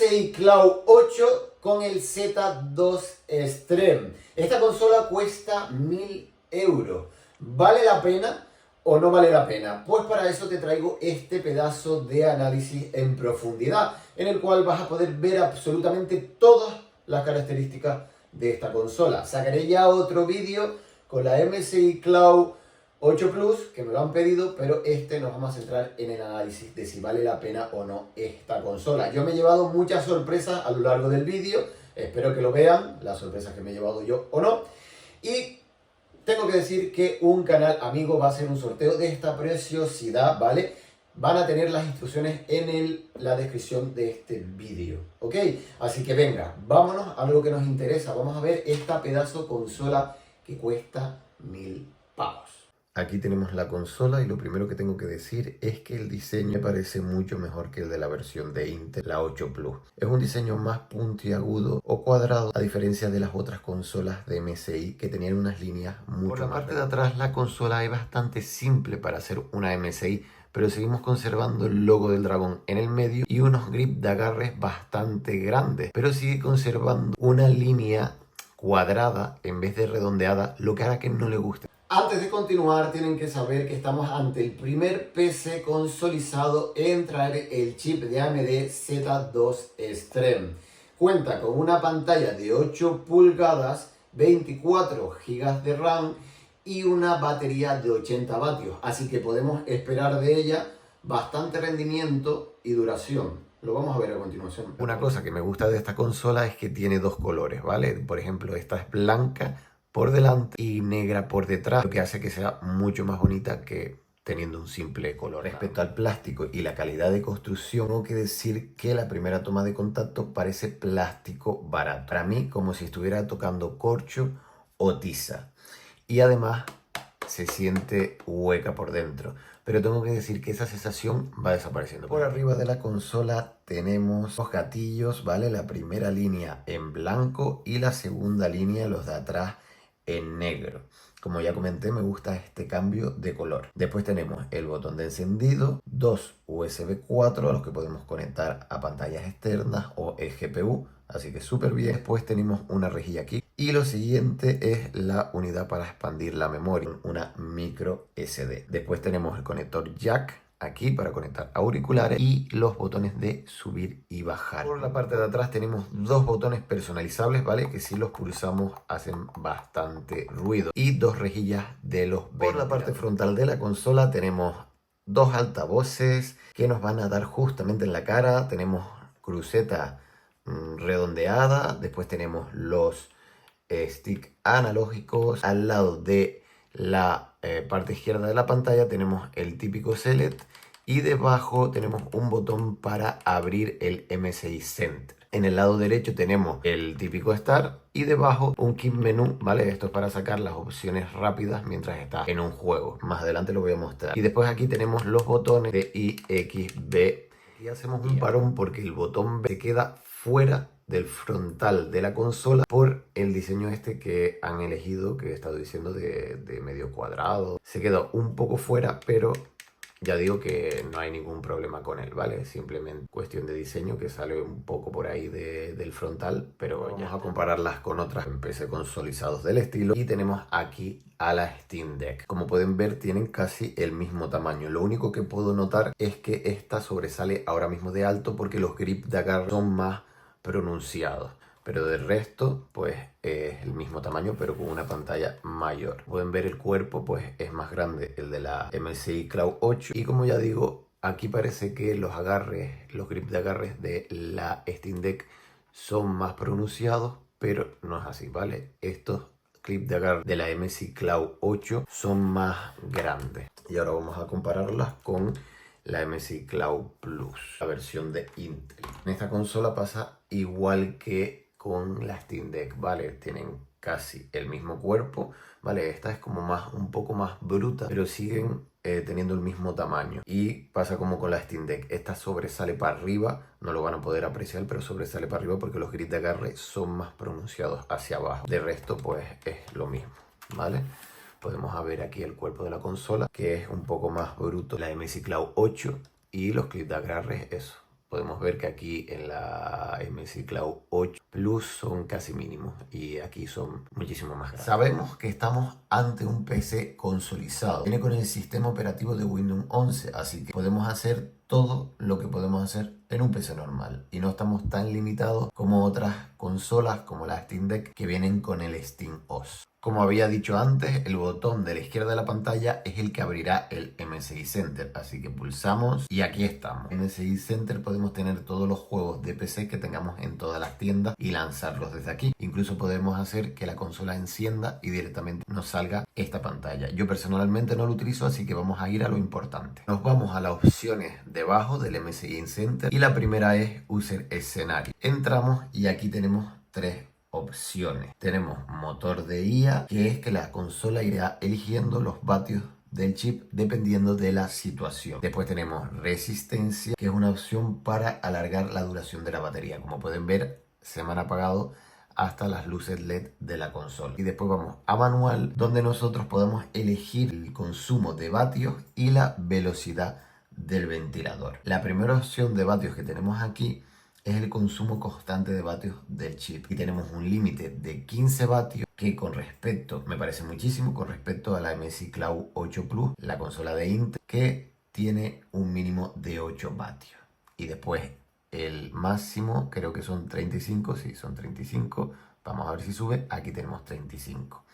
MSI Cloud 8 con el Z2 Extreme. Esta consola cuesta 1000 euros. ¿Vale la pena o no vale la pena? Pues para eso te traigo este pedazo de análisis en profundidad, en el cual vas a poder ver absolutamente todas las características de esta consola. Sacaré ya otro vídeo con la MSI Cloud 8 Plus, que me lo han pedido, pero nos vamos a centrar en el análisis de si vale la pena o no esta consola. Yo me he llevado muchas sorpresas a lo largo del vídeo, espero que lo vean, las sorpresas que me he llevado yo o no. Y tengo que decir que un canal amigo va a hacer un sorteo de esta preciosidad, ¿vale? Van a tener las instrucciones en la descripción de este vídeo, ¿ok? Así que venga, vámonos a lo que nos interesa. Vamos a ver esta pedazo consola que cuesta 1000 pavos. Aquí tenemos la consola y lo primero que tengo que decir es que el diseño me parece mucho mejor que el de la versión de Intel, la 8 Plus. Es un diseño más puntiagudo o cuadrado, a diferencia de las otras consolas de MSI que tenían unas líneas mucho más. Por la parte de atrás la consola es bastante simple para hacer una MSI, pero seguimos conservando el logo del dragón en el medio y unos grips de agarres bastante grandes, pero sigue conservando una línea cuadrada en vez de redondeada, lo que hará que no le guste. Antes de continuar, tienen que saber que estamos ante el primer PC consolidado en traer el chip de AMD Z2 Extreme. Cuenta con una pantalla de 8 pulgadas, 24 GB de RAM y una batería de 80 vatios. Así que podemos esperar de ella bastante rendimiento y duración. Lo vamos a ver a continuación. Una cosa que me gusta de esta consola es que tiene dos colores, ¿vale? Por ejemplo, esta es blanca por delante y negra por detrás, lo que hace que sea mucho más bonita que teniendo un simple color. Respecto al plástico y la calidad de construcción, tengo que decir que la primera toma de contacto parece plástico barato. Para mí, como si estuviera tocando corcho o tiza. Y además se siente hueca por dentro. Pero tengo que decir que esa sensación va desapareciendo. Por arriba de la consola tenemos los gatillos, ¿vale? La primera línea en blanco y la segunda línea, los de atrás, en negro. Como ya comenté, me gusta este cambio de color. Después tenemos el botón de encendido, dos USB 4 a los que podemos conectar a pantallas externas o el GPU, así que súper bien. Después tenemos una rejilla aquí y lo siguiente es la unidad para expandir la memoria, una micro SD. Después tenemos el conector jack aquí para conectar auriculares y los botones de subir y bajar. Por la parte de atrás tenemos dos botones personalizables, ¿vale? Que si los pulsamos hacen bastante ruido y dos rejillas de los ventiladores. Por la parte frontal de la consola tenemos dos altavoces que nos van a dar justamente en la cara. Tenemos cruceta redondeada, después tenemos los stick analógicos. Al lado de la parte izquierda de la pantalla tenemos el típico select y debajo tenemos un botón para abrir el MSI Center. En el lado derecho tenemos el típico Start y debajo un Keep Menú, ¿vale? Esto es para sacar las opciones rápidas mientras estás en un juego. Más adelante lo voy a mostrar. Y después aquí tenemos los botones de I, X, B. Y hacemos un parón porque el botón B se queda fuera del frontal de la consola por el diseño este que han elegido, que he estado diciendo de medio cuadrado. Se queda un poco fuera, pero ya digo que no hay ningún problema con él, ¿vale? Simplemente cuestión de diseño que sale un poco por ahí del frontal, pero vamos a compararlas con otras PC consolidados del estilo. Y tenemos aquí a la Steam Deck. Como pueden ver, tienen casi el mismo tamaño. Lo único que puedo notar es que esta sobresale ahora mismo de alto porque los grips de agarre son más pronunciados. Pero del resto, pues es el mismo tamaño, pero con una pantalla mayor. Pueden ver el cuerpo, pues es más grande el de la MSI Cloud 8. Y como ya digo, aquí parece que los agarres, los grips de agarres de la Steam Deck son más pronunciados, pero no es así, ¿vale? Estos clips de agarre de la MSI Cloud 8 son más grandes. Y ahora vamos a compararlas con la MSI Cloud Plus, la versión de Intel. En esta consola pasa igual que con la Steam Deck, ¿vale? Tienen casi el mismo cuerpo, ¿vale? Esta es como un poco más bruta, pero siguen teniendo el mismo tamaño. Y pasa como con la Steam Deck, esta sobresale para arriba, no lo van a poder apreciar, pero sobresale para arriba porque los grips de agarre son más pronunciados hacia abajo. De resto, pues es lo mismo, ¿vale? Podemos ver aquí el cuerpo de la consola, que es un poco más bruto, la MSI Cloud 8, y los clips de agarre, eso, podemos ver que aquí en la MSI Cloud 8 Plus son casi mínimos y aquí son muchísimo más grandes. Sabemos que estamos ante un PC consolidado. Viene con el sistema operativo de Windows 11, así que podemos hacer todo lo que podemos hacer en un PC normal y no estamos tan limitados como otras consolas como la Steam Deck que vienen con el SteamOS. Como había dicho antes, el botón de la izquierda de la pantalla es el que abrirá el MSI Center, así que pulsamos y aquí estamos. En MSI Center podemos tener todos los juegos de PC que tengamos en todas las tiendas y lanzarlos desde aquí. Incluso podemos hacer que la consola encienda y directamente nos salga esta pantalla. Yo personalmente no lo utilizo, así que vamos a ir a lo importante. Nos vamos a las opciones debajo del MSI Center y la primera es User Escenario. Entramos y aquí tenemos tres opciones. Tenemos motor de IA, que es que la consola irá eligiendo los vatios del chip dependiendo de la situación. Después tenemos resistencia, que es una opción para alargar la duración de la batería. Como pueden ver, se me han apagado hasta las luces LED de la consola. Y después vamos a manual, donde nosotros podemos elegir el consumo de vatios y la velocidad del ventilador. La primera opción de vatios que tenemos aquí es el consumo constante de vatios del chip. Y tenemos un límite de 15 vatios que con respecto, me parece muchísimo, con respecto a la MSI Cloud 8 Plus, la consola de Intel, que tiene un mínimo de 8 vatios. Y después el máximo, creo que son 35, sí, son 35. Vamos a ver si sube, aquí tenemos 35.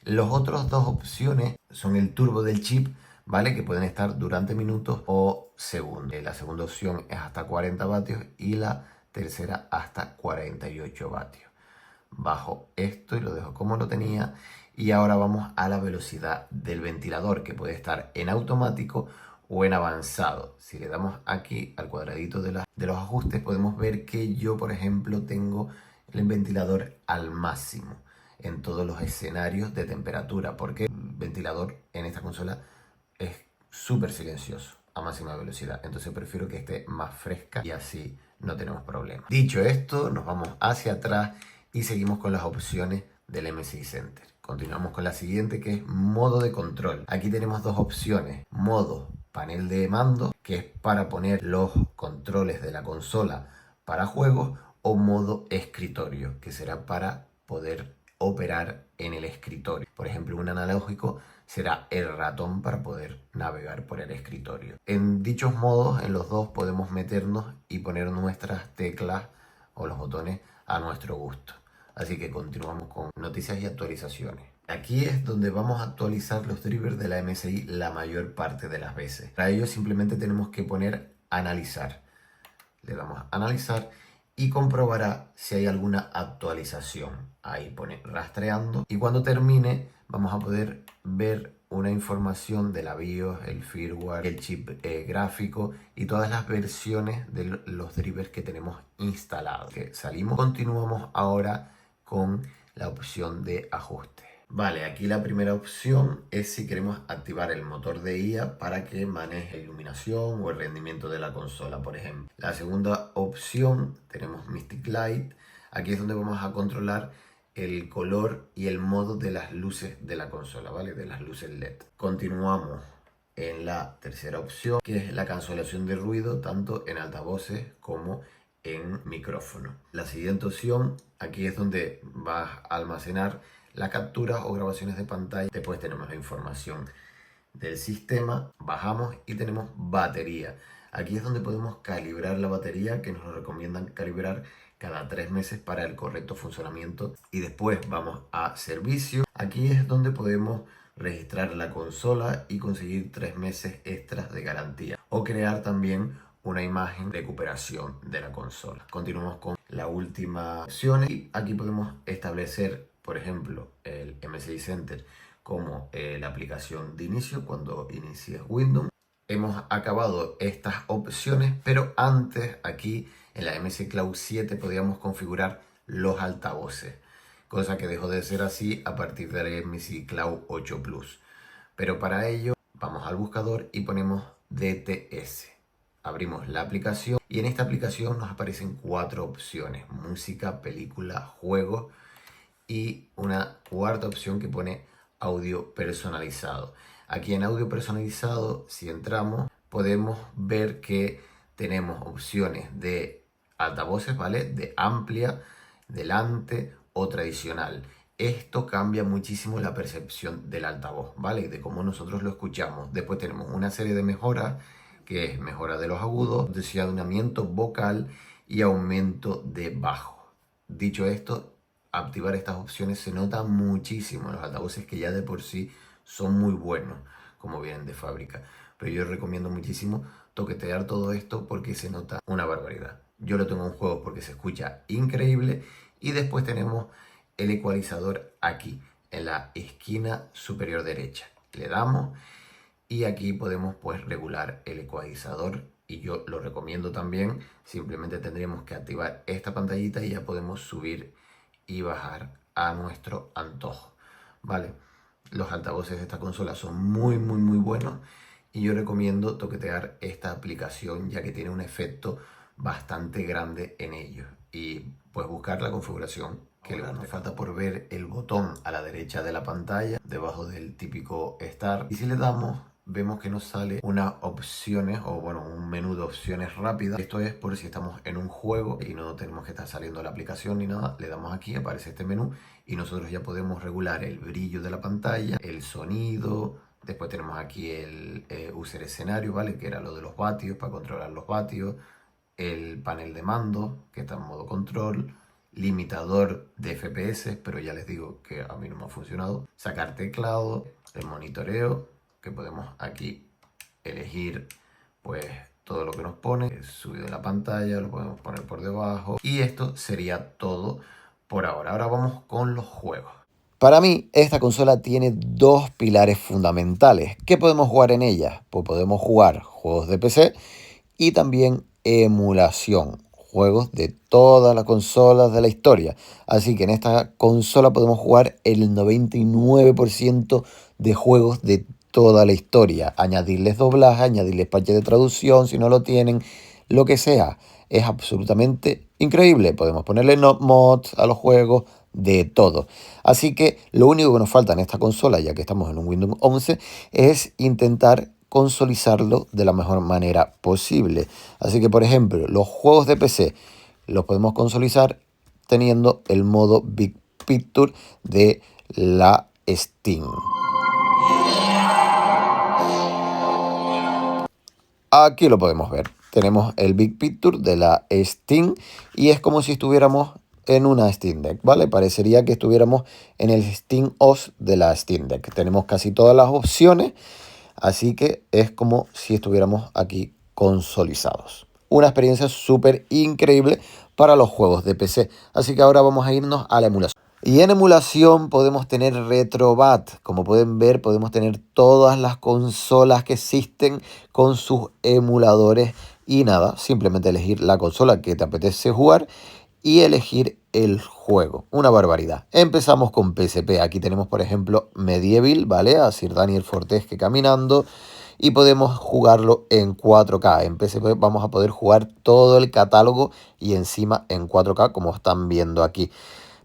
Los otros dos opciones son el turbo del chip, ¿vale? Que pueden estar durante minutos o segundos. La segunda opción es hasta 40 vatios y la tercera hasta 48 vatios. Bajo esto y lo dejo como lo tenía. Y ahora vamos a la velocidad del ventilador, que puede estar en automático o en avanzado. Si le damos aquí al cuadradito de los ajustes, podemos ver que yo, por ejemplo, tengo el ventilador al máximo en todos los escenarios de temperatura, porque el ventilador en esta consola es súper silencioso a máxima velocidad, entonces prefiero que esté más fresca y así no tenemos problemas. Dicho esto, nos vamos hacia atrás y seguimos con las opciones del MSI Center. Continuamos con la siguiente, que es modo de control. Aquí tenemos dos opciones: modo panel de mando, que es para poner los controles de la consola para juegos, o modo escritorio, que será para poder operar en el escritorio. Por ejemplo, un analógico será el ratón para poder navegar por el escritorio. En dichos modos, en los dos podemos meternos y poner nuestras teclas o los botones a nuestro gusto. Así que continuamos con noticias y actualizaciones. Aquí es donde vamos a actualizar los drivers de la MSI la mayor parte de las veces. Para ello simplemente tenemos que poner analizar. Le damos a analizar y comprobará si hay alguna actualización. Ahí pone rastreando y cuando termine vamos a poder ver una información de la BIOS, el firmware, el chip gráfico y todas las versiones de los drivers que tenemos instalados. Salimos, continuamos ahora con la opción de ajuste. Vale, aquí la primera opción es si queremos activar el motor de IA para que maneje la iluminación o el rendimiento de la consola, por ejemplo. La segunda opción tenemos Mystic Light. Aquí es donde vamos a controlar el color y el modo de las luces de la consola, ¿vale? De las luces LED. Continuamos en la tercera opción, que es la cancelación de ruido, tanto en altavoces como en micrófono. La siguiente opción, aquí es donde vas a almacenar las capturas o grabaciones de pantalla. Después tenemos la información del sistema, bajamos y tenemos batería. Aquí es donde podemos calibrar la batería, que nos lo recomiendan calibrar cada 3 meses para el correcto funcionamiento. Y después vamos a servicio. Aquí es donde podemos registrar la consola y conseguir 3 meses extras de garantía, o crear también una imagen de recuperación de la consola. Continuamos con la última opción y aquí podemos establecer, por ejemplo, el MSI Center como la aplicación de inicio cuando inicies Windows. Hemos acabado estas opciones, pero antes aquí en la MSI Cloud 7 podíamos configurar los altavoces, cosa que dejó de ser así a partir de la MSI Cloud 8 Plus. Pero para ello vamos al buscador y ponemos DTS. Abrimos la aplicación y en esta aplicación nos aparecen 4 opciones: música, película, juego y una cuarta opción que pone audio personalizado. Aquí en audio personalizado, si entramos, podemos ver que tenemos opciones de altavoces, ¿vale? De amplia, delante o tradicional. Esto cambia muchísimo la percepción del altavoz, ¿vale? De cómo nosotros lo escuchamos. Después tenemos una serie de mejoras, que es mejora de los agudos, posicionamiento vocal y aumento de bajo. Dicho esto, activar estas opciones se nota muchísimo en los altavoces que ya de por sí son muy buenos, como vienen de fábrica. Pero yo recomiendo muchísimo toquetear todo esto porque se nota una barbaridad. Yo lo tengo en juego porque se escucha increíble. Y después tenemos el ecualizador aquí, en la esquina superior derecha. Le damos y aquí podemos pues regular el ecualizador. Y yo lo recomiendo también. Simplemente tendríamos que activar esta pantallita y ya podemos subir y bajar a nuestro antojo, ¿vale? Los altavoces de esta consola son muy buenos y yo recomiendo toquetear esta aplicación ya que tiene un efecto bastante grande en ellos y pues buscar la configuración que le guste. Nos falta por ver el botón a la derecha de la pantalla debajo del típico Start, y si le damos vemos que nos sale unas opciones, o bueno, un menú de opciones rápidas. Esto es por si estamos en un juego y no tenemos que estar saliendo la aplicación ni nada. Le damos aquí, aparece este menú y nosotros ya podemos regular el brillo de la pantalla, el sonido. Después tenemos aquí el user escenario, ¿vale? Que era lo de los vatios, para controlar los vatios. El panel de mando, que está en modo control. Limitador de FPS, pero ya les digo que a mí no me ha funcionado. Sacar teclado, el monitoreo, que podemos aquí elegir pues todo lo que nos pone, el subido de la pantalla, lo podemos poner por debajo, y esto sería todo por ahora. Ahora vamos con los juegos. Para mí, esta consola tiene dos pilares fundamentales. ¿Qué podemos jugar en ella? Pues podemos jugar juegos de PC y también emulación, juegos de todas las consolas de la historia. Así que en esta consola podemos jugar el 99% de juegos de toda la historia, añadirles doblaje, añadirles parche de traducción si no lo tienen, lo que sea. Es absolutamente increíble. Podemos ponerle mods a los juegos, de todo. Así que lo único que nos falta en esta consola, ya que estamos en un Windows 11, es intentar consolizarlo de la mejor manera posible. Así que, por ejemplo, los juegos de PC los podemos consolizar teniendo el modo Big Picture de la Steam. Aquí lo podemos ver. Tenemos el Big Picture de la Steam y es como si estuviéramos en una Steam Deck, ¿vale? Parecería que estuviéramos en el Steam OS de la Steam Deck. Tenemos casi todas las opciones, así que es como si estuviéramos aquí consolizados. Una experiencia súper increíble para los juegos de PC. Así que ahora vamos a irnos a la emulación. Y en emulación podemos tener RetroBat. Como pueden ver, podemos tener todas las consolas que existen con sus emuladores. Y nada, simplemente elegir la consola que te apetece jugar y elegir el juego. Una barbaridad. Empezamos con PSP. Aquí tenemos, por ejemplo, Medieval, ¿vale? A Sir Daniel Fortesque caminando. Y podemos jugarlo en 4K. En PSP vamos a poder jugar todo el catálogo y encima en 4K, como están viendo aquí.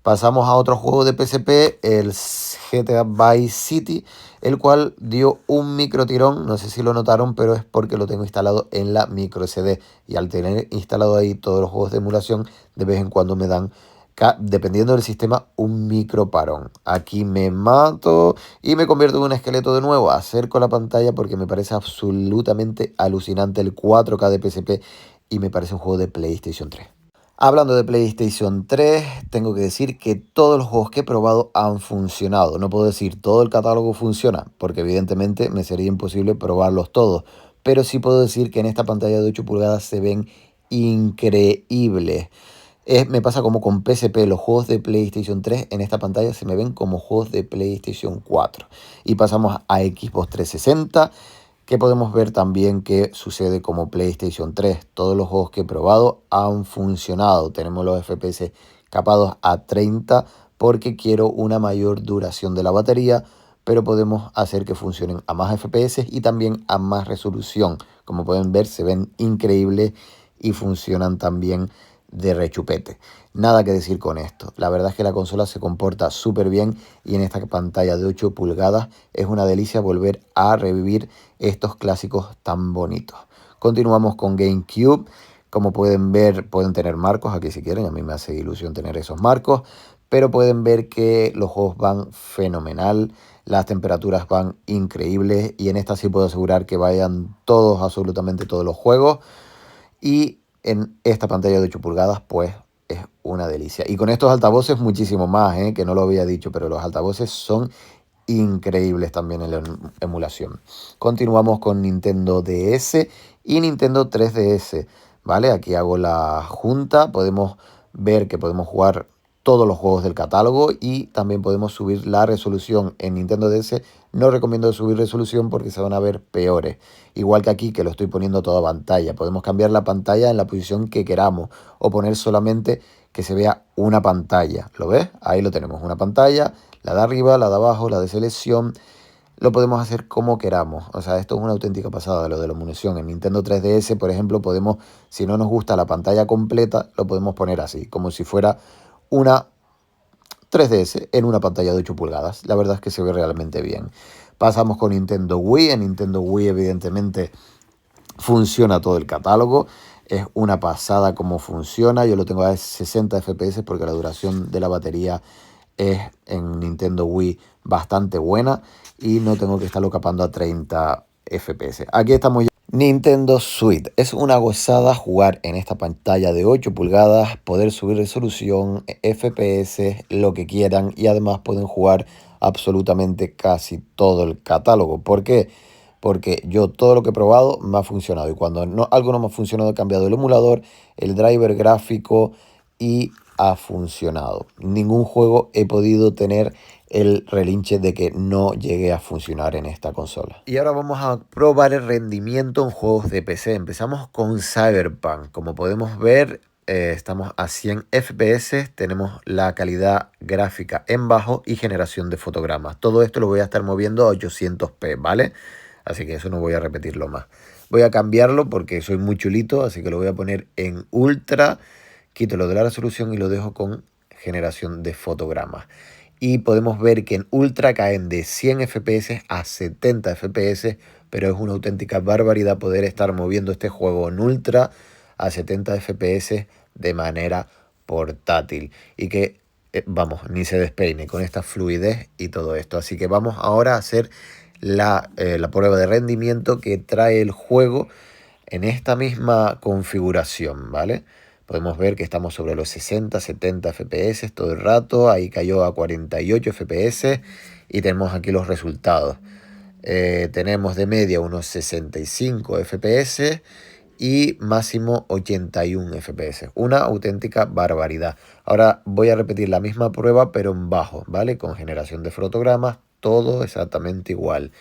Pasamos a otro juego de PSP, el GTA Vice City, el cual dio un micro tirón. No sé si lo notaron, pero es porque lo tengo instalado en la micro SD. Y al tener instalado ahí todos los juegos de emulación, de vez en cuando me dan, dependiendo del sistema, un micro parón. Aquí me mato y me convierto en un esqueleto de nuevo. Acerco la pantalla porque me parece absolutamente alucinante el 4K de PSP y me parece un juego de PlayStation 3. Hablando de PlayStation 3, tengo que decir que todos los juegos que he probado han funcionado. No puedo decir todo el catálogo funciona, porque evidentemente me sería imposible probarlos todos. Pero sí puedo decir que en esta pantalla de 8 pulgadas se ven increíbles. Me pasa como con PSP, los juegos de PlayStation 3 en esta pantalla se me ven como juegos de PlayStation 4. Y pasamos a Xbox 360. Que podemos ver también que sucede como PlayStation 3. Todos los juegos que he probado han funcionado. Tenemos los FPS capados a 30 porque quiero una mayor duración de la batería, pero podemos hacer que funcionen a más FPS y también a más resolución. Como pueden ver, se ven increíbles y funcionan también de rechupete. Nada que decir con esto. La verdad es que la consola se comporta súper bien y en esta pantalla de 8 pulgadas es una delicia volver a revivir estos clásicos tan bonitos. Continuamos con GameCube. Como pueden ver, pueden tener marcos aquí si quieren. A mí me hace ilusión tener esos marcos. Pero pueden ver que los juegos van fenomenal. Las temperaturas van increíbles. Y en esta sí puedo asegurar que vayan todos, absolutamente todos los juegos. Y en esta pantalla de 8 pulgadas, pues es una delicia. Y con estos altavoces muchísimo más, que no lo había dicho, pero los altavoces son increíbles también en la emulación. Continuamos con Nintendo DS y Nintendo 3DS, ¿vale? Aquí hago la junta, podemos ver que podemos jugar todos los juegos del catálogo y también podemos subir la resolución. En Nintendo DS no recomiendo subir resolución porque se van a ver peores. Igual que aquí, que lo estoy poniendo toda pantalla. Podemos cambiar la pantalla en la posición que queramos o poner solamente que se vea una pantalla. ¿Lo ves? Ahí lo tenemos, una pantalla, la de arriba, la de abajo, la de selección. Lo podemos hacer como queramos. O sea, esto es una auténtica pasada de lo de la emulación. En Nintendo 3DS, por ejemplo, podemos, si no nos gusta la pantalla completa, lo podemos poner así, como si fuera una 3DS en una pantalla de 8 pulgadas. La verdad es que se ve realmente bien. Pasamos con Nintendo Wii. En Nintendo Wii, evidentemente, funciona todo el catálogo. Es una pasada cómo funciona. Yo lo tengo a 60 FPS porque la duración de la batería es en Nintendo Wii bastante buena y no tengo que estarlo capando a 30 FPS. Aquí estamos ya. Nintendo Switch. Es una gozada jugar en esta pantalla de 8 pulgadas, poder subir resolución, FPS, lo que quieran y además pueden jugar absolutamente casi todo el catálogo. ¿Por qué? Porque yo todo lo que he probado me ha funcionado y cuando algo no me ha funcionado he cambiado el emulador, el driver gráfico y ha funcionado. Ningún juego he podido tener el relinche de que no llegue a funcionar en esta consola. Y ahora vamos a probar el rendimiento en juegos de PC. Empezamos con Cyberpunk. Como podemos ver, estamos a 100 FPS, tenemos la calidad gráfica en bajo y generación de fotogramas. Todo esto lo voy a estar moviendo a 800p, ¿vale? Así que eso no voy a repetirlo más. Voy a cambiarlo porque soy muy chulito, así que lo voy a poner en ultra. Quito lo de la resolución y lo dejo con generación de fotogramas. Y podemos ver que en ultra caen de 100 FPS a 70 FPS, pero es una auténtica barbaridad poder estar moviendo este juego en ultra a 70 FPS de manera portátil. Y que, vamos, ni se despeine con esta fluidez y todo esto. Así que vamos ahora a hacer la prueba de rendimiento que trae el juego en esta misma configuración, ¿vale? Podemos ver que estamos sobre los 60, 70 FPS todo el rato. Ahí cayó a 48 FPS y tenemos aquí los resultados. Tenemos de media unos 65 FPS y máximo 81 FPS. Una auténtica barbaridad. Ahora voy a repetir la misma prueba pero en bajo, ¿vale? Con generación de fotogramas, todo exactamente igual.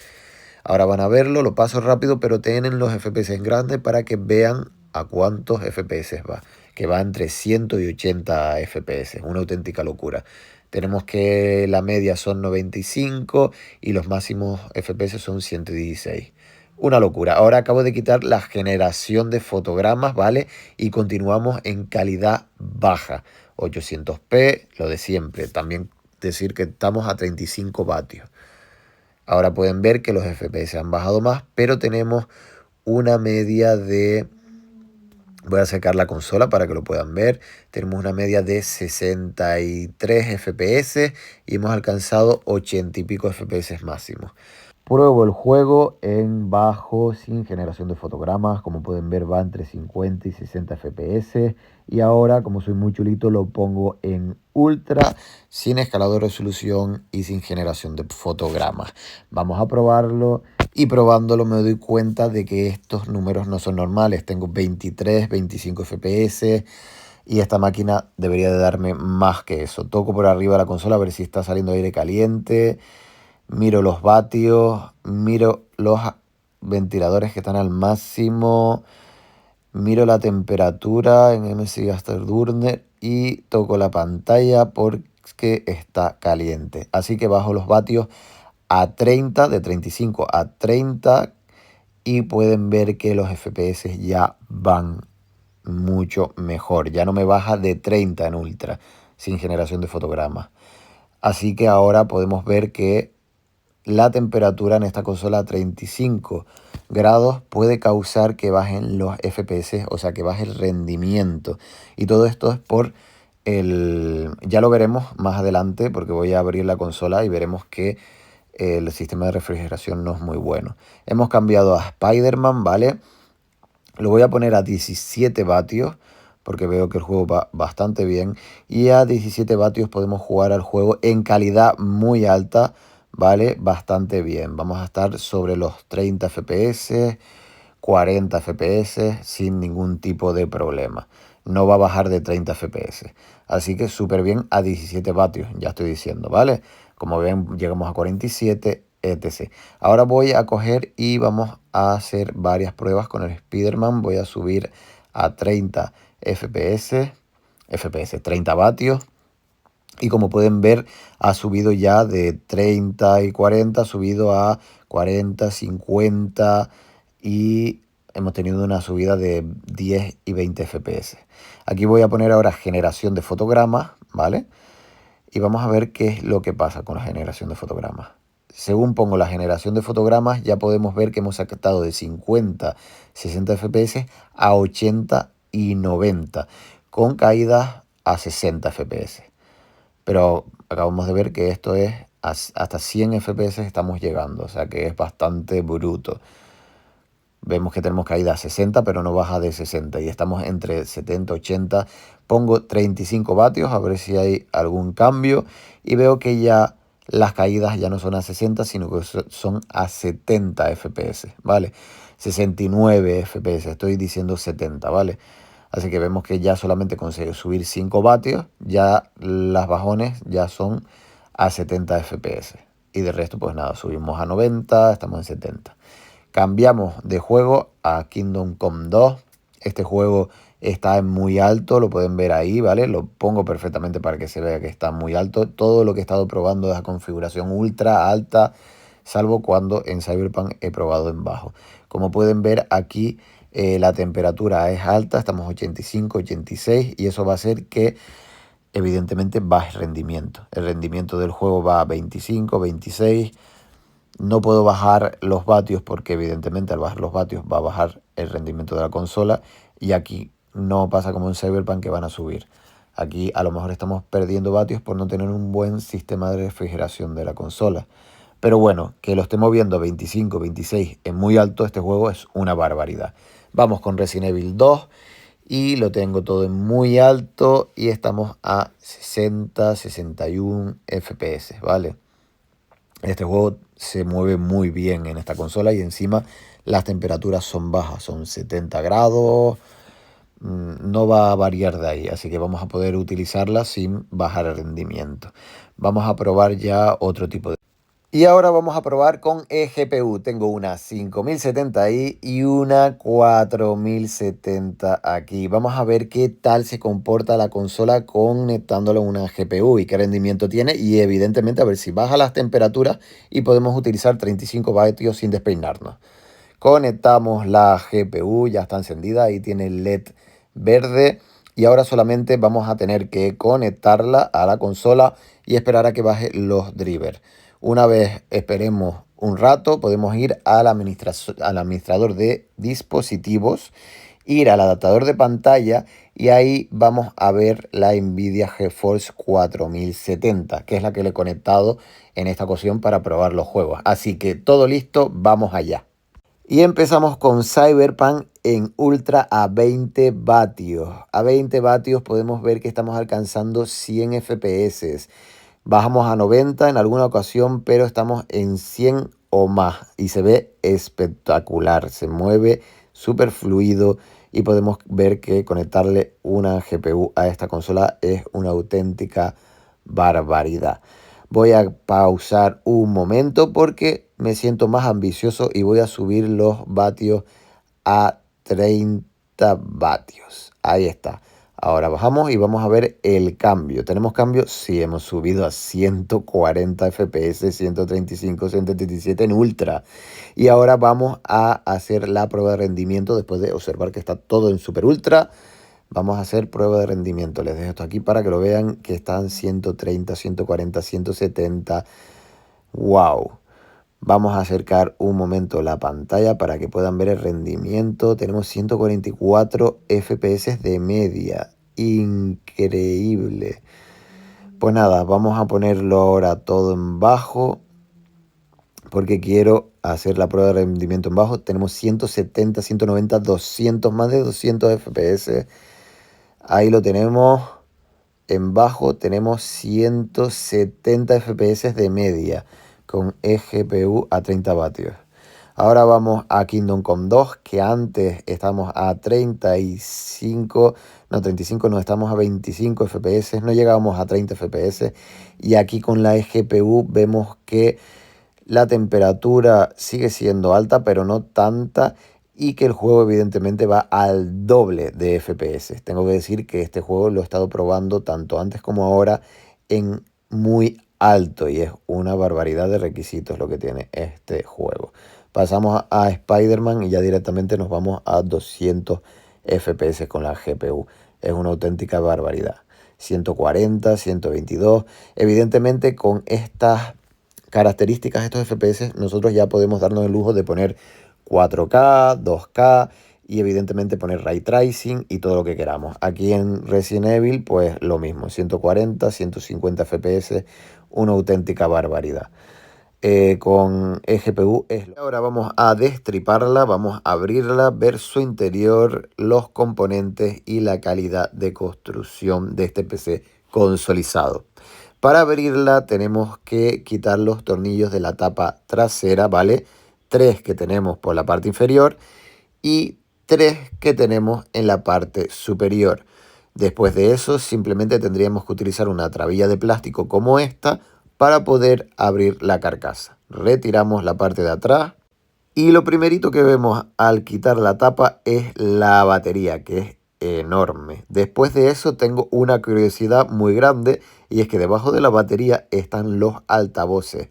Ahora van a verlo, lo paso rápido, pero tienen los FPS en grande para que vean a cuántos FPS va. Que va entre 100 y 80 FPS, una auténtica locura. Tenemos que la media son 95 y los máximos FPS son 116. Una locura. Ahora acabo de quitar la generación de fotogramas, ¿vale? Y continuamos en calidad baja. 800p, lo de siempre. También decir que estamos a 35 vatios. Ahora pueden ver que los FPS han bajado más, pero tenemos una media de... Voy a sacar la consola para que lo puedan ver. Tenemos una media de 63 FPS y hemos alcanzado 80 y pico FPS máximos. Pruebo el juego en bajo, sin generación de fotogramas. Como pueden ver, va entre 50 y 60 FPS. Y ahora, como soy muy chulito, lo pongo en ultra, sin escalador de resolución y sin generación de fotogramas. Vamos a probarlo. Y probándolo me doy cuenta de que estos números no son normales. Tengo 23, 25 FPS. Y esta máquina debería de darme más que eso. Toco por arriba de la consola a ver si está saliendo aire caliente. Miro los vatios, miro los ventiladores que están al máximo, miro la temperatura en MSI Afterburner y toco la pantalla porque está caliente. Así que bajo los vatios a 30, de 35 a 30 y pueden ver que los FPS ya van mucho mejor. Ya no me baja de 30 en ultra sin generación de fotogramas. Así que ahora podemos ver que la temperatura en esta consola a 35 grados puede causar que bajen los FPS, o sea que baje el rendimiento. Y todo esto es por ya lo veremos más adelante porque voy a abrir la consola y veremos que el sistema de refrigeración no es muy bueno. Hemos cambiado a Spider-Man, ¿vale? Lo voy a poner a 17 vatios porque veo que el juego va bastante bien. Y a 17 vatios podemos jugar al juego en calidad muy alta, ¿vale? Bastante bien. Vamos a estar sobre los 30 FPS, 40 FPS sin ningún tipo de problema. No va a bajar de 30 FPS. Así que súper bien a 17 vatios, ya estoy diciendo, ¿vale? Como ven, llegamos a 47, etc. Ahora voy a coger y vamos a hacer varias pruebas con el Spider-Man. Voy a subir a 30 FPS, 30 vatios. Y como pueden ver, ha subido ya de 30 y 40, ha subido a 40, 50 y hemos tenido una subida de 10 y 20 FPS. Aquí voy a poner ahora generación de fotogramas, ¿vale? Y vamos a ver qué es lo que pasa con la generación de fotogramas. Según pongo la generación de fotogramas, ya podemos ver que hemos saltado de 50, 60 FPS a 80 y 90, con caídas a 60 FPS. Pero acabamos de ver que esto es hasta 100 FPS estamos llegando, o sea que es bastante bruto. Vemos que tenemos caída a 60, pero no baja de 60 y estamos entre 70 y 80. Pongo 35 vatios a ver si hay algún cambio y veo que ya las caídas ya no son a 60, sino que son a 70 FPS, ¿vale? 69 FPS, estoy diciendo 70, ¿vale? Así que vemos que ya solamente consigue subir 5 vatios, ya las bajones ya son a 70 FPS. Y de resto, pues nada, subimos a 90, estamos en 70. Cambiamos de juego a Kingdom Come 2. Este juego está en muy alto, lo pueden ver ahí, ¿vale? Lo pongo perfectamente para que se vea que está muy alto. Todo lo que he estado probando es a configuración ultra alta, salvo cuando en Cyberpunk he probado en bajo. Como pueden ver aquí, la temperatura es alta, estamos 85, 86 y eso va a hacer que evidentemente baje el rendimiento. El rendimiento del juego va a 25, 26. No puedo bajar los vatios porque evidentemente al bajar los vatios va a bajar el rendimiento de la consola y aquí no pasa como en Cyberpunk que van a subir. Aquí a lo mejor estamos perdiendo vatios por no tener un buen sistema de refrigeración de la consola. Pero bueno, que lo estemos viendo 25, 26 en muy alto, este juego es una barbaridad. Vamos con Resident Evil 2 y lo tengo todo en muy alto y estamos a 60, 61 FPS, ¿vale? Este juego se mueve muy bien en esta consola y encima las temperaturas son bajas, son 70 grados, no va a variar de ahí, así que vamos a poder utilizarla sin bajar el rendimiento. Vamos a probar ya otro tipo de... Y ahora vamos a probar con eGPU. Tengo una 5070i y una 4070 aquí. Vamos a ver qué tal se comporta la consola conectándolo a una GPU y qué rendimiento tiene. Y evidentemente a ver si baja las temperaturas y podemos utilizar 35 vatios sin despeinarnos. Conectamos la GPU, ya está encendida, ahí tiene el LED verde. Y ahora solamente vamos a tener que conectarla a la consola y esperar a que baje los drivers. Una vez esperemos un rato, podemos ir al administrador de dispositivos, ir al adaptador de pantalla y ahí vamos a ver la Nvidia GeForce 4070, que es la que le he conectado en esta ocasión para probar los juegos. Así que todo listo, vamos allá. Y empezamos con Cyberpunk en Ultra a 20 vatios. A 20 vatios podemos ver que estamos alcanzando 100 FPS. Bajamos a 90 en alguna ocasión, pero estamos en 100 o más. Y se ve espectacular. Se mueve súper fluido y podemos ver que conectarle una GPU a esta consola es una auténtica barbaridad. Voy a pausar un momento porque me siento más ambicioso y voy a subir los vatios a 30 vatios. Ahí está. Ahora bajamos y vamos a ver el cambio. ¿Tenemos cambio? Sí, hemos subido a 140 FPS, 135, 137 en Ultra. Y ahora vamos a hacer la prueba de rendimiento después de observar que está todo en Super Ultra. Vamos a hacer prueba de rendimiento. Les dejo esto aquí para que lo vean que están 130, 140, 170. ¡Wow! Vamos a acercar un momento la pantalla para que puedan ver el rendimiento. Tenemos 144 FPS de media. Increíble. Pues nada, vamos a ponerlo ahora todo en bajo, porque quiero hacer la prueba de rendimiento en bajo. Tenemos 170, 190, 200, más de 200 FPS. Ahí lo tenemos. En bajo tenemos 170 FPS de media con eGPU a 30 vatios. Ahora vamos a Kingdom Come 2, que antes estamos a 35, no 35, no, estamos a 25 FPS, no llegábamos a 30 FPS. Y aquí con la eGPU vemos que la temperatura sigue siendo alta, pero no tanta, y que el juego evidentemente va al doble de FPS. Tengo que decir que este juego lo he estado probando tanto antes como ahora en muy alto, y es una barbaridad de requisitos lo que tiene este juego. Pasamos a Spider-Man y ya directamente nos vamos a 200 FPS con la GPU. Es una auténtica barbaridad. 140, 122. Evidentemente con estas características, estos FPS, nosotros ya podemos darnos el lujo de poner 4K, 2K y evidentemente poner Ray Tracing y todo lo que queramos. Aquí en Resident Evil pues lo mismo, 140, 150 FPS, una auténtica barbaridad. Con eGPU es... Ahora vamos a destriparla, vamos a abrirla, ver su interior, los componentes y la calidad de construcción de este PC consolidado. Para abrirla tenemos que quitar los tornillos de la tapa trasera, ¿vale? 3 que tenemos por la parte inferior y 3 que tenemos en la parte superior. Después de eso simplemente tendríamos que utilizar una trabilla de plástico como esta para poder abrir la carcasa. Retiramos la parte de atrás y lo primerito que vemos al quitar la tapa es la batería, que es enorme. Después de eso tengo una curiosidad muy grande, y es que debajo de la batería están los altavoces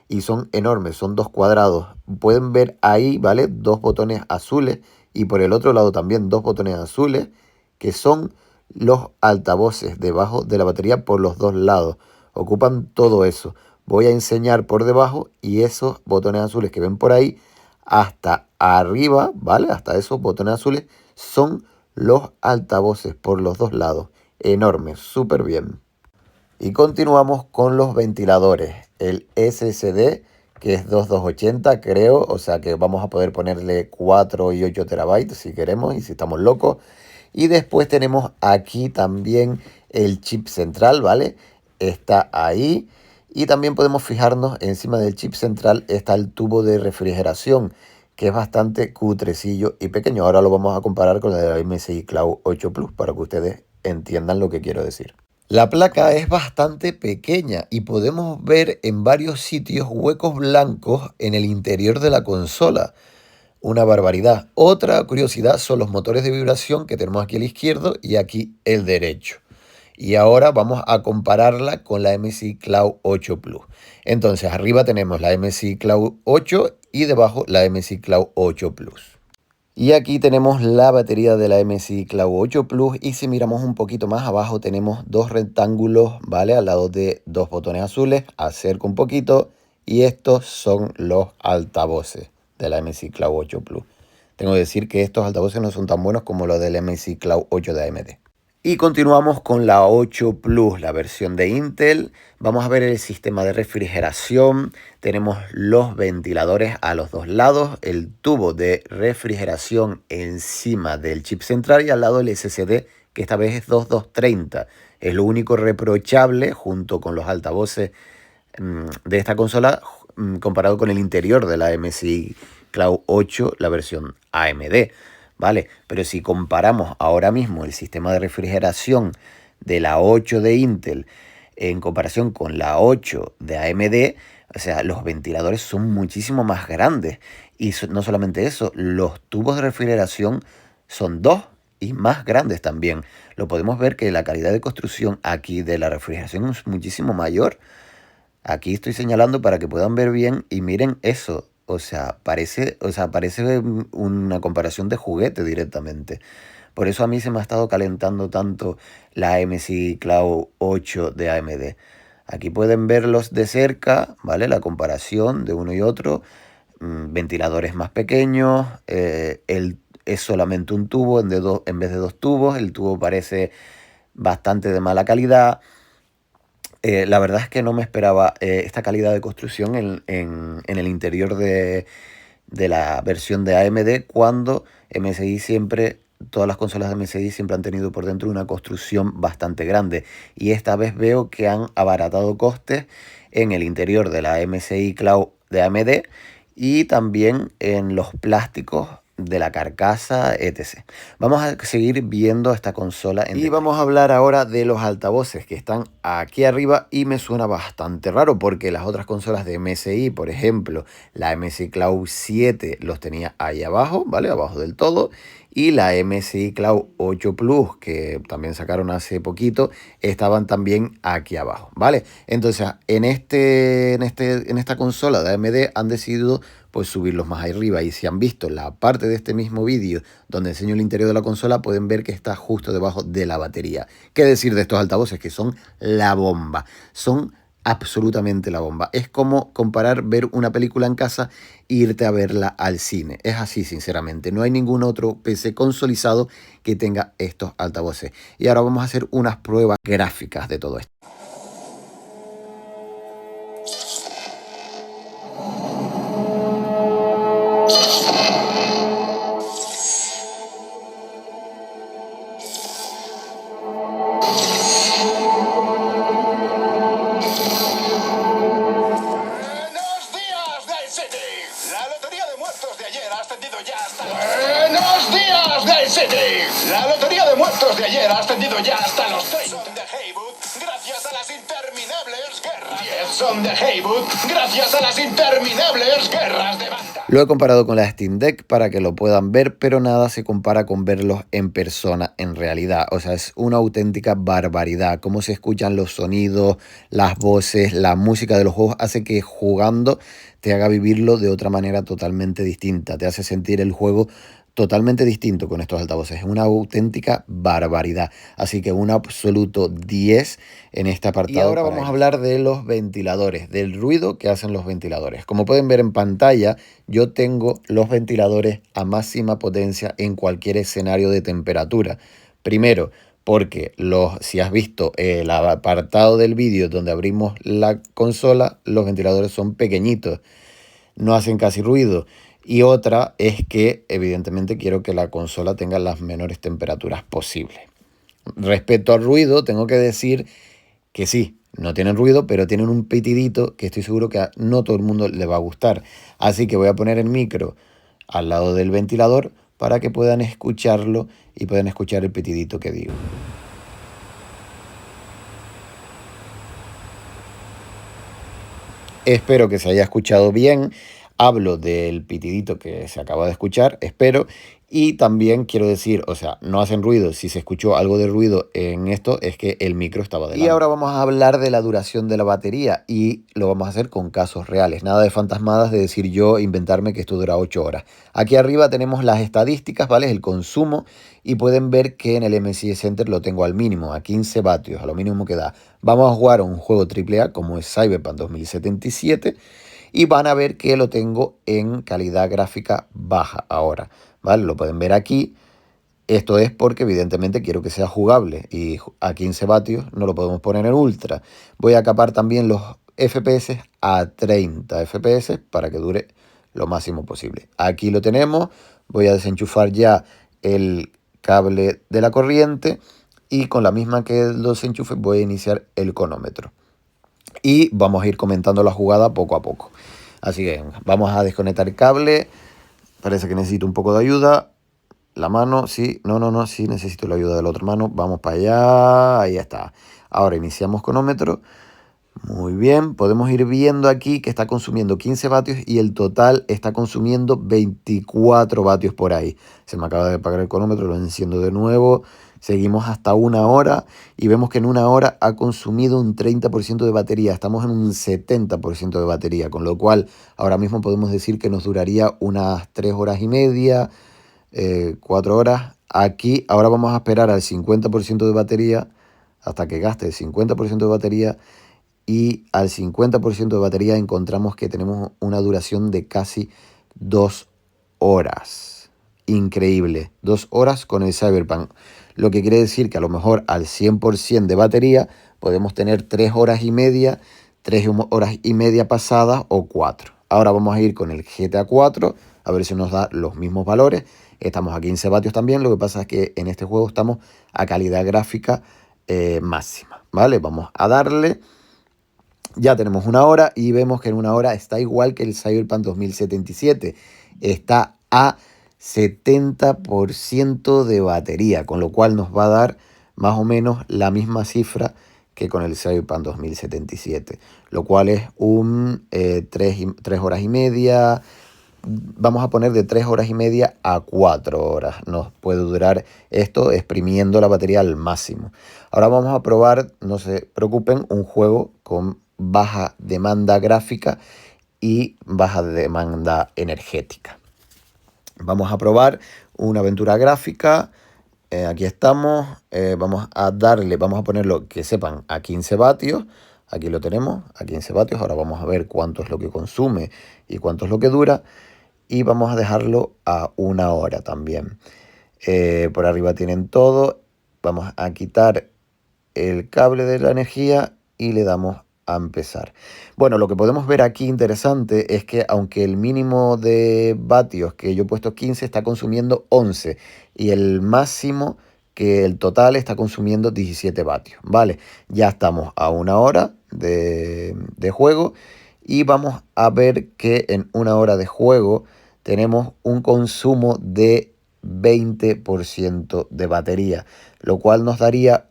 y son enormes, son 2 cuadrados. Pueden ver ahí, ¿vale? 2 botones azules y por el otro lado también 2 botones azules, que son los altavoces debajo de la batería por los dos lados. Ocupan todo eso. Voy a enseñar por debajo, y esos botones azules que ven por ahí hasta arriba, ¿vale? Hasta esos botones azules son los altavoces por los dos lados. Enormes, súper bien. Y continuamos con los ventiladores. El SSD, que es 2280 creo, o sea que vamos a poder ponerle 4 y 8 terabytes si queremos y si estamos locos. Y después tenemos aquí también el chip central, ¿vale? Está ahí. Y también podemos fijarnos encima del chip central está el tubo de refrigeración, que es bastante cutrecillo y pequeño. Ahora lo vamos a comparar con el MSI Cloud 8 Plus para que ustedes entiendan lo que quiero decir. La placa es bastante pequeña y podemos ver en varios sitios huecos blancos en el interior de la consola. Una barbaridad. Otra curiosidad son los motores de vibración que tenemos aquí al izquierdo y aquí el derecho. Y ahora vamos a compararla con la MSI Cloud 8 Plus. Entonces arriba tenemos la MSI Cloud 8 y debajo la MSI Cloud 8 Plus. Y aquí tenemos la batería de la MSI Cloud 8 Plus, y si miramos un poquito más abajo tenemos 2 rectángulos, ¿vale? Al lado de 2 botones azules. Acerco un poquito y estos son los altavoces de la MSI Cloud 8 Plus. Tengo que decir que estos altavoces no son tan buenos como los del MSI Cloud 8 de AMD. Y continuamos con la 8 Plus, la versión de Intel. Vamos a ver el sistema de refrigeración. Tenemos los ventiladores a los dos lados, el tubo de refrigeración encima del chip central y al lado el SSD, que esta vez es 2230. Es lo único reprochable junto con los altavoces de esta consola comparado con el interior de la MSI Cloud 8, la versión AMD. ¿Vale? Pero si comparamos ahora mismo el sistema de refrigeración de la 8 de Intel en comparación con la 8 de AMD, o sea, los ventiladores son muchísimo más grandes. Y no solamente eso, los tubos de refrigeración son 2 y más grandes también. Lo podemos ver que la calidad de construcción aquí de la refrigeración es muchísimo mayor. Aquí estoy señalando para que puedan ver bien y miren eso. Parece una comparación de juguete directamente. Por eso a mí se me ha estado calentando tanto la MSI Cloud 8 de AMD. Aquí pueden verlos de cerca, ¿vale? La comparación de uno y otro. Ventiladores más pequeños, es solamente un tubo en vez de dos tubos, el tubo parece bastante de mala calidad. La verdad es que no me esperaba esta calidad de construcción en el interior de la versión de AMD, cuando MSI siempre, todas las consolas de MSI siempre han tenido por dentro una construcción bastante grande. Y esta vez veo que han abaratado costes en el interior de la MSI Cloud de AMD y también en los plásticos de la carcasa, etc. Vamos a seguir viendo esta consola en detalle. Vamos a hablar ahora de los altavoces que están aquí arriba, y me suena bastante raro porque las otras consolas de MSI, por ejemplo, la MSI Cloud 7 los tenía ahí abajo, ¿vale? Abajo del todo. Y la MSI Cloud 8 Plus, que también sacaron hace poquito, estaban también aquí abajo, ¿vale? Entonces, en esta consola de AMD han decidido pues subirlos más arriba, y si han visto la parte de este mismo vídeo donde enseño el interior de la consola, pueden ver que está justo debajo de la batería. ¿Qué decir de estos altavoces? Que son la bomba, son absolutamente la bomba. Es como comparar ver una película en casa e irte a verla al cine. Es así, sinceramente. No hay ningún otro PC consolizado que tenga estos altavoces. Y ahora vamos a hacer unas pruebas gráficas de todo esto. ¡Buenos días, Day City! La lotería de muertos de ayer ha ascendido ya hasta los 30. Son de Haywood, gracias a las interminables guerras. 10 son de Haywood, gracias a las interminables guerras de banda. Lo he comparado con la Steam Deck para que lo puedan ver, pero nada se compara con verlos en persona, en realidad. O sea, es una auténtica barbaridad. Cómo se escuchan los sonidos, las voces, la música de los juegos, hace que jugando te haga vivirlo de otra manera totalmente distinta. Te hace sentir el juego totalmente distinto con estos altavoces. Es una auténtica barbaridad. Así que un absoluto 10 en este apartado. Y ahora vamos a hablar de los ventiladores, del ruido que hacen los ventiladores. Como pueden ver en pantalla, yo tengo los ventiladores a máxima potencia en cualquier escenario de temperatura. Primero, porque si has visto el apartado del vídeo donde abrimos la consola, los ventiladores son pequeñitos, no hacen casi ruido. Y otra es que evidentemente quiero que la consola tenga las menores temperaturas posibles. Respecto al ruido, tengo que decir que sí, no tienen ruido, pero tienen un pitidito que estoy seguro que a no todo el mundo le va a gustar. Así que voy a poner el micro al lado del ventilador para que puedan escucharlo y puedan escuchar el pitidito que digo. Espero que se haya escuchado bien. Hablo del pitidito que se acaba de escuchar, espero. Y también quiero decir, o sea, no hacen ruido. Si se escuchó algo de ruido en esto, es que el micro estaba delante. Y ahora vamos a hablar de la duración de la batería, y lo vamos a hacer con casos reales. Nada de fantasmadas de decir yo, inventarme que esto dura 8 horas. Aquí arriba tenemos las estadísticas, ¿vale? El consumo, y pueden ver que en el MSI Center lo tengo al mínimo, a 15 vatios, a lo mínimo que da. Vamos a jugar a un juego AAA como es Cyberpunk 2077. Y van a ver que lo tengo en calidad gráfica baja ahora, ¿vale? Lo pueden ver aquí. Esto es porque evidentemente quiero que sea jugable, y a 15 vatios no lo podemos poner en ultra. Voy a capar también los FPS a 30 FPS para que dure lo máximo posible. Aquí lo tenemos. Voy a desenchufar ya el cable de la corriente, y con la misma que los enchufes voy a iniciar el cronómetro. Y vamos a ir comentando la jugada poco a poco. Así que vamos a desconectar el cable. Parece que necesito un poco de ayuda. La mano, sí, no, sí necesito la ayuda de la otra mano. Vamos para allá, ahí está. Ahora iniciamos cronómetro. Muy bien, podemos ir viendo aquí que está consumiendo 15 vatios y el total está consumiendo 24 vatios por ahí. Se me acaba de apagar el cronómetro, lo enciendo de nuevo. Seguimos hasta 1 hora y vemos que en 1 hora ha consumido un 30% de batería. Estamos en un 70% de batería, con lo cual ahora mismo podemos decir que nos duraría unas 3 horas y media, 4 horas. Aquí ahora vamos a esperar al 50% de batería, hasta que gaste el 50% de batería. y al 50% de batería encontramos que tenemos una duración de casi 2 horas. Increíble, 2 horas con el Cyberpunk. Lo que quiere decir que a lo mejor al 100% de batería podemos tener 3 horas y media, 3 horas y media pasadas o 4. Ahora vamos a ir con el GTA 4 a ver si nos da los mismos valores. Estamos a 15 vatios también, lo que pasa es que en este juego estamos a calidad gráfica máxima, ¿vale? Vamos a darle. Ya tenemos 1 hora y vemos que en 1 hora está igual que el Cyberpunk 2077. Está a 70% de batería, con lo cual nos va a dar más o menos la misma cifra que con el Cyberpunk 2077, lo cual es un 3 horas y media. Vamos a poner de 3 horas y media a 4 horas. Nos puede durar esto exprimiendo la batería al máximo. Ahora vamos a probar, no se preocupen, un juego con baja demanda gráfica y baja demanda energética. Vamos a probar una aventura gráfica. Aquí estamos. Vamos a ponerlo, que sepan, a 15 vatios. Aquí lo tenemos, a 15 vatios. Ahora vamos a ver cuánto es lo que consume y cuánto es lo que dura. Y vamos a dejarlo a 1 hora también. Por arriba tienen todo. Vamos a quitar el cable de la energía y le damos a empezar. Bueno, lo que podemos ver aquí interesante es que aunque el mínimo de vatios que yo he puesto 15 está consumiendo 11 y el máximo, que el total, está consumiendo 17 vatios, ¿vale? Ya estamos a 1 hora de juego y vamos a ver que en 1 hora de juego tenemos un consumo de 20% de batería, lo cual nos daría,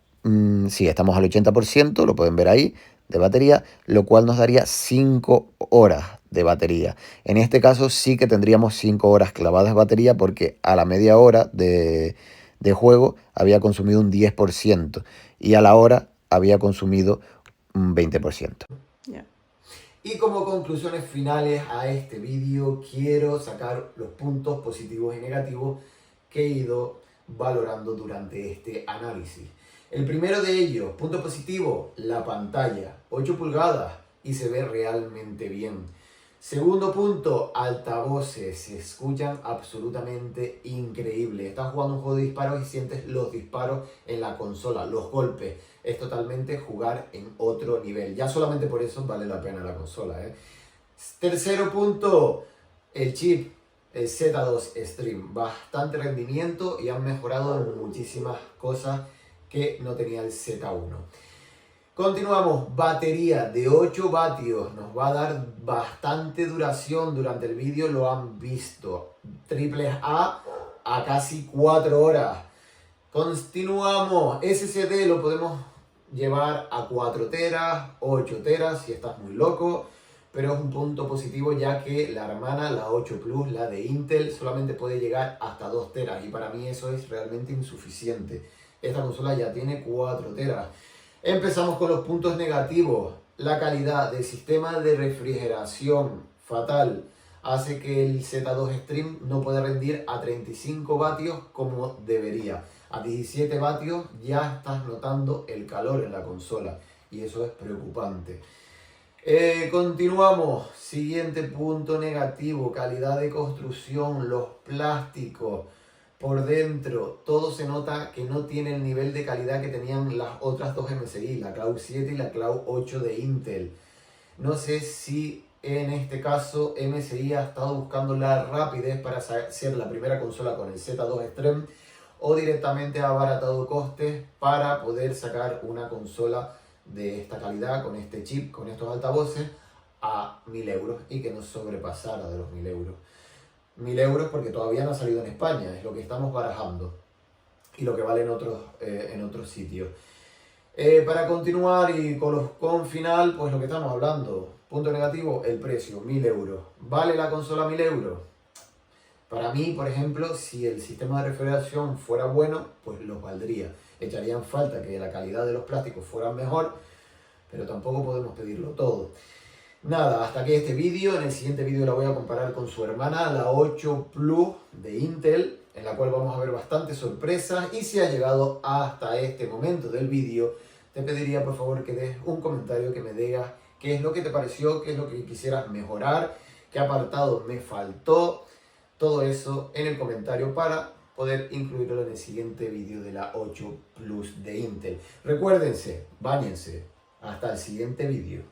si estamos al 80%, lo pueden ver ahí, de batería, lo cual nos daría 5 horas de batería. En este caso sí que tendríamos 5 horas clavadas de batería porque a la media hora de juego había consumido un 10% y a la hora había consumido un 20%. Yeah. Y como conclusiones finales a este vídeo quiero sacar los puntos positivos y negativos que he ido valorando durante este análisis. El primero de ellos, punto positivo, la pantalla, 8 pulgadas y se ve realmente bien. Segundo punto, altavoces, se escuchan absolutamente increíble. Estás jugando un juego de disparos y sientes los disparos en la consola, los golpes. Es totalmente jugar en otro nivel. Ya solamente por eso vale la pena la consola, ¿eh? Tercero punto, el chip, el Z2 Extreme. Bastante rendimiento y han mejorado muchísimas cosas que no tenía el Z1. Continuamos, batería de 8 vatios, nos va a dar bastante duración durante el vídeo, lo han visto. AAA a casi 4 horas. Continuamos, SSD lo podemos llevar a 4 teras, 8 teras si estás muy loco, pero es un punto positivo ya que la hermana, la 8 Plus, la de Intel, solamente puede llegar hasta 2 teras y para mí eso es realmente insuficiente. Esta consola ya tiene 4 teras. Empezamos con los puntos negativos. La calidad del sistema de refrigeración, fatal. Hace que el Z2 Extreme no pueda rendir a 35 vatios como debería. A 17 vatios ya estás notando el calor en la consola y eso es preocupante. Continuamos. Siguiente punto negativo, calidad de construcción, los plásticos. Por dentro, todo se nota que no tiene el nivel de calidad que tenían las otras dos MSI, la Cloud 7 y la Cloud 8 de Intel. No sé si en este caso MSI ha estado buscando la rapidez para ser la primera consola con el Z2 Extreme o directamente ha abaratado costes para poder sacar una consola de esta calidad, con este chip, con estos altavoces, a 1000 euros y que no sobrepasara de los 1000 euros. 1000 euros porque todavía no ha salido en España, es lo que estamos barajando y lo que vale en otros sitios. Para continuar y con final, pues lo que estamos hablando, punto negativo, el precio, 1000 euros. ¿Vale la consola 1000 euros? Para mí, por ejemplo, si el sistema de refrigeración fuera bueno, pues los valdría. Echarían falta que la calidad de los plásticos fuera mejor, pero tampoco podemos pedirlo todo. Nada, hasta aquí este vídeo. En el siguiente vídeo la voy a comparar con su hermana, la 8 Plus de Intel, en la cual vamos a ver bastantes sorpresas. Y si has llegado hasta este momento del vídeo, te pediría por favor que des un comentario, que me digas qué es lo que te pareció, qué es lo que quisieras mejorar, qué apartado me faltó, todo eso en el comentario para poder incluirlo en el siguiente vídeo de la 8 Plus de Intel. Recuérdense, báñense. Hasta el siguiente vídeo.